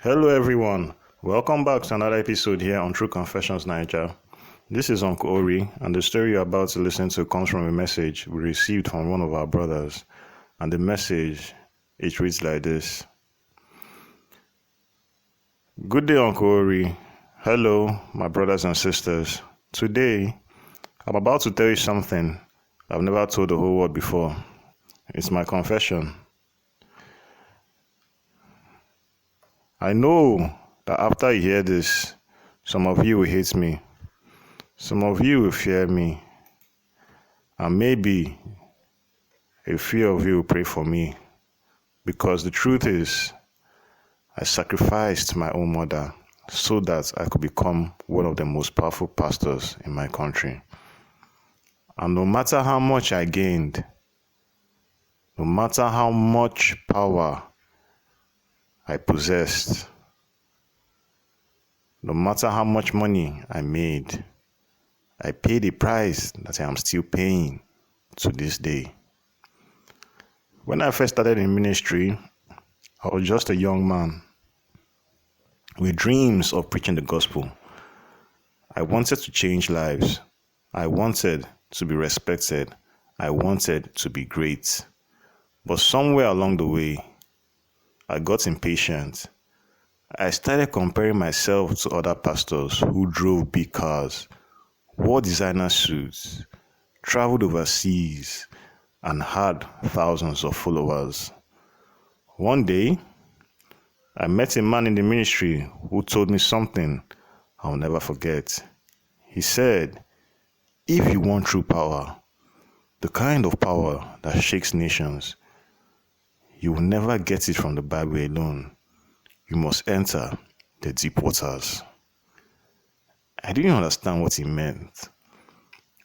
Hello everyone, welcome back to another episode here on True Confessions Naija. This is Uncle Ori, and the story you're about to listen to comes from a message we received from one of our brothers. And the message, it reads like this. Good day, Uncle Ori. Hello, my brothers and sisters. Today, I'm about to tell you something I've never told the whole world before. It's my confession. I know that after you hear this, some of you will hate me. Some of you will fear me. And maybe a few of you will pray for me. Because the truth is, I sacrificed my own mother so that I could become one of the most powerful pastors in my country. And no matter how much I gained, no matter how much power I possessed, no matter how much money I made, I paid a price that I am still paying to this day. When I first started in ministry, I was just a young man with dreams of preaching the gospel. I wanted to change lives. I wanted to be respected. I wanted to be great. But somewhere along the way, I got impatient. I started comparing myself to other pastors who drove big cars, wore designer suits, traveled overseas, and had thousands of followers. One day, I met a man in the ministry who told me something I'll never forget. He said, if you want true power, the kind of power that shakes nations, you will never get it from the Bible alone. You must enter the deep waters. I didn't understand what he meant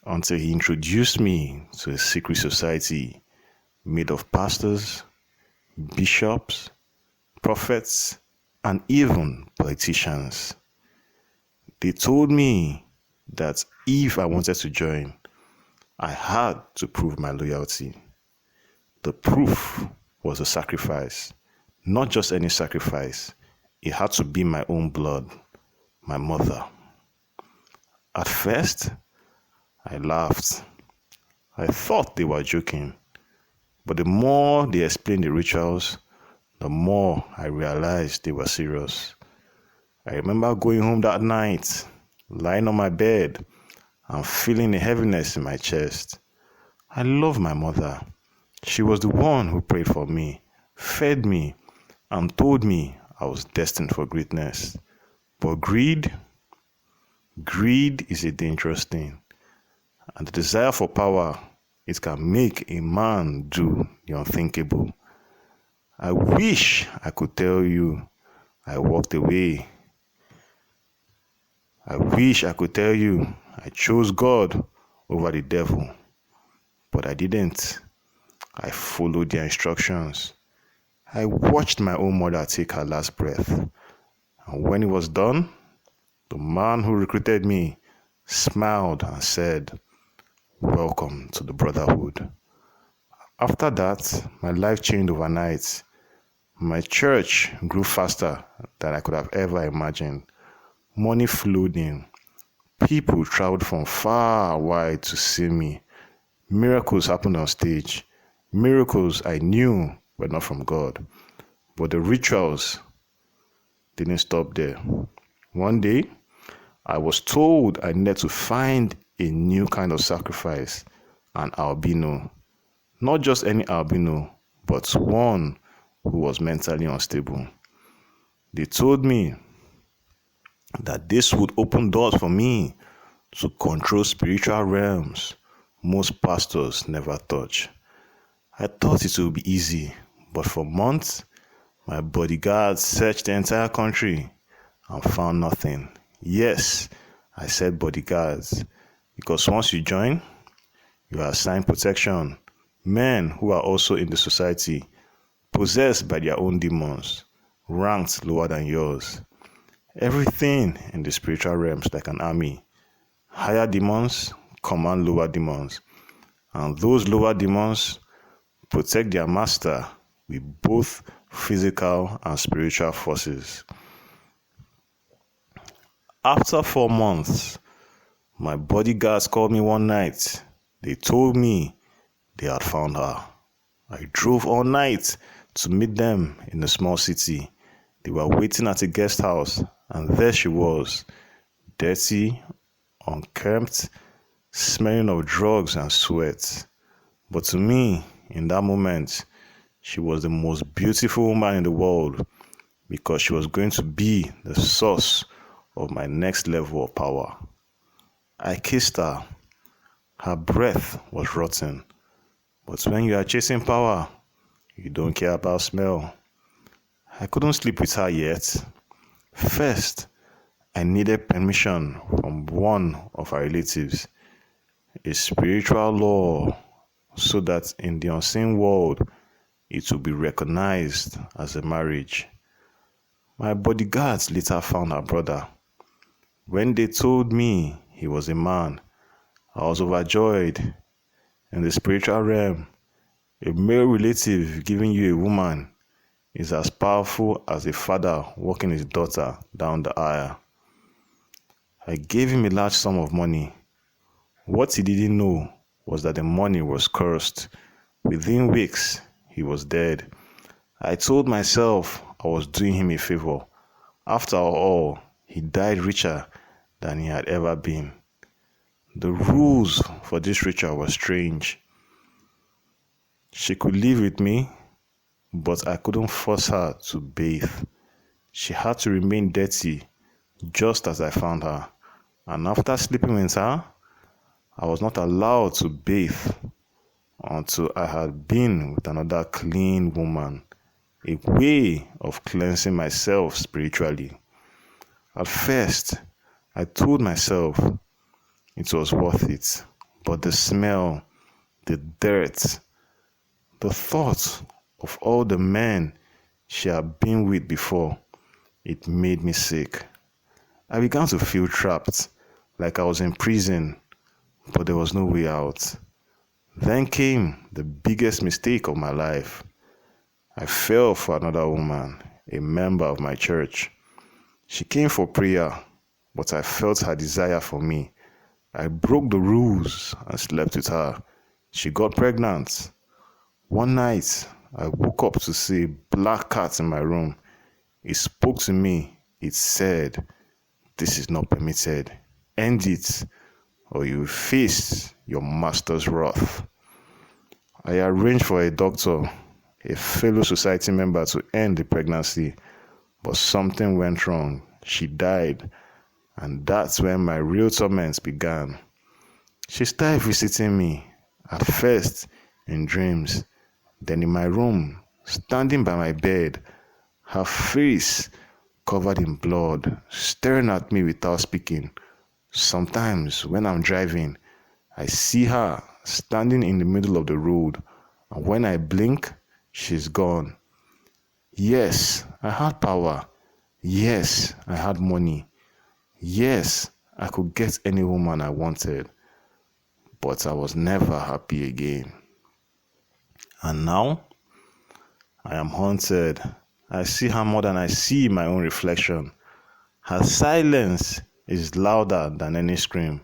until he introduced me to a secret society made of pastors, bishops, prophets, and even politicians. They told me that if I wanted to join, I had to prove my loyalty. The proof was a sacrifice. Not just any sacrifice. It had to be my own blood, my mother. At first, I laughed. I thought they were joking. But the more they explained the rituals, the more I realized they were serious. I remember going home that night, lying on my bed, and feeling a heaviness in my chest. I love my mother. She was the one who prayed for me, fed me, and told me I was destined for greatness. But greed is a dangerous thing. And the desire for power, it can make a man do the unthinkable. I wish I could tell you I walked away. I wish I could tell you I chose God over the devil. But I didn't. I followed their instructions. I watched my own mother take her last breath. And when it was done, the man who recruited me smiled and said, "Welcome to the brotherhood." After that, my life changed overnight. My church grew faster than I could have ever imagined. Money flowed in. People traveled from far and wide to see me. Miracles happened on stage. Miracles I knew were not from God. But the rituals didn't stop there. One day, I was told I needed to find a new kind of sacrifice, an albino. Not just any albino, but one who was mentally unstable. They told me that this would open doors for me to control spiritual realms most pastors never touch. I thought it would be easy, but for months, my bodyguards searched the entire country and found nothing. Yes, I said bodyguards, because once you join, you are assigned protection. Men who are also in the society, possessed by their own demons, ranked lower than yours. Everything in the spiritual realms like an army. Higher demons command lower demons, and those lower demons protect their master with both physical and spiritual forces. After 4 months, my bodyguards called me one night. They told me they had found her. I drove all night to meet them in a small city. They were waiting at a guest house, and there she was, dirty, unkempt, smelling of drugs and sweat. But to me, in that moment, she was the most beautiful woman in the world because she was going to be the source of my next level of power. I kissed her. Her breath was rotten. But when you are chasing power, you don't care about smell. I couldn't sleep with her yet. First, I needed permission from one of her relatives, a spiritual law, so that in the unseen world, it would be recognized as a marriage. My bodyguards later found her brother. When they told me he was a man, I was overjoyed. In the spiritual realm, a male relative giving you a woman is as powerful as a father walking his daughter down the aisle. I gave him a large sum of money. What he didn't know was that the money was cursed. Within weeks, he was dead. I told myself I was doing him a favor. After all, he died richer than he had ever been. The rules for this ritual were strange. She could live with me, but I couldn't force her to bathe. She had to remain dirty, just as I found her. And after sleeping with her, I was not allowed to bathe until I had been with another clean woman, a way of cleansing myself spiritually. At first, I told myself it was worth it, but the smell, the dirt, the thought of all the men she had been with before, it made me sick. I began to feel trapped, like I was in prison, but there was no way out. Then came the biggest mistake of my life. I fell for another woman, a member of my church. She came for prayer, but I felt her desire for me. I broke the rules and slept with her. She got pregnant. One night, I woke up to see a black cat in my room. It spoke to me. It said, "This is not permitted. End it, or you will face your master's wrath." I arranged for a doctor, a fellow society member, to end the pregnancy, but something went wrong. She died, and that's when my real torments began. She started visiting me, at first in dreams, then in my room, standing by my bed, her face covered in blood, staring at me without speaking. Sometimes when I'm driving, I see her standing in the middle of the road, and when I blink, she's gone. Yes, I had power. Yes, I had money. Yes, I could get any woman I wanted, but I was never happy again. And now, I am haunted. I see her more than I see my own reflection. Her silence is louder than any scream.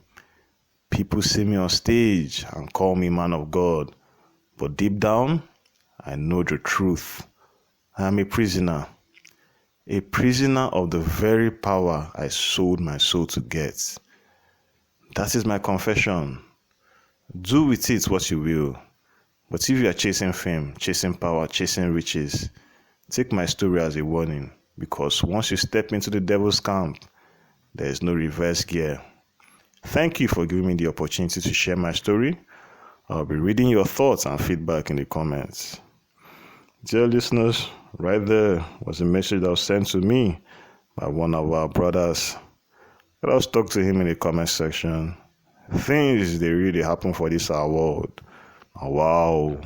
People see me on stage and call me man of God, but deep down, I know the truth. I am a prisoner of the very power I sold my soul to get. That is my confession. Do with it what you will. But if you are chasing fame, chasing power, chasing riches, take my story as a warning, because once you step into the devil's camp, there is no reverse gear. Thank you for giving me the opportunity to share my story. I'll be reading your thoughts and feedback in the comments. Dear listeners, right there was a message that was sent to me by one of our brothers. Let us talk to him in the comment section. Things they really happen for this our world. Wow.